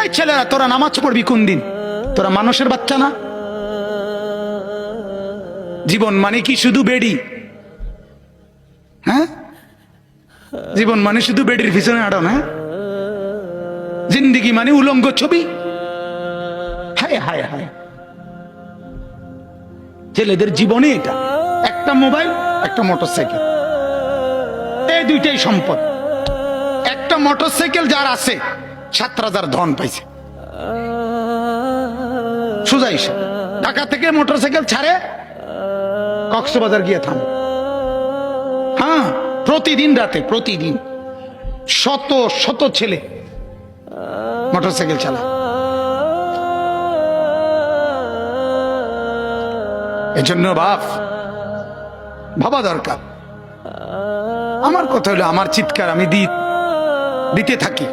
এই ছেলেরা তোরা নামাজ পড়বি কোন দিন? তোরা মানুষের বাচ্চা না? জীবন মানে কি শুধু বেড়ি? হ্যাঁ, জীবন মানে শুধু বেডির পিছনে আড়ন? হ্যাঁ, জিন্দিগি মানে উলঙ্গ ছবি? হায় হায় হায়, ছেলেদের জীবনে এটা একটা মোবাইল, একটা মোটরসাইকেল, এই দুইটাই সম্পদ। একটা মোটরসাইকেল যার আছে 7,000 ধন পাইছে। সোজা হিসাব, ঢাকা থেকে মোটরসাইকেল ছাড়ে কক্সবাজার গিয়ে থামে। হ্যাঁ, প্রতিদিন রাতে, প্রতিদিন শত শত ছেলে মোটরসাইকেল চালায়। এজন্য ভাবা দরকার। আমার কথা হলো, আমার চিৎকার আমি দিতে থাকি।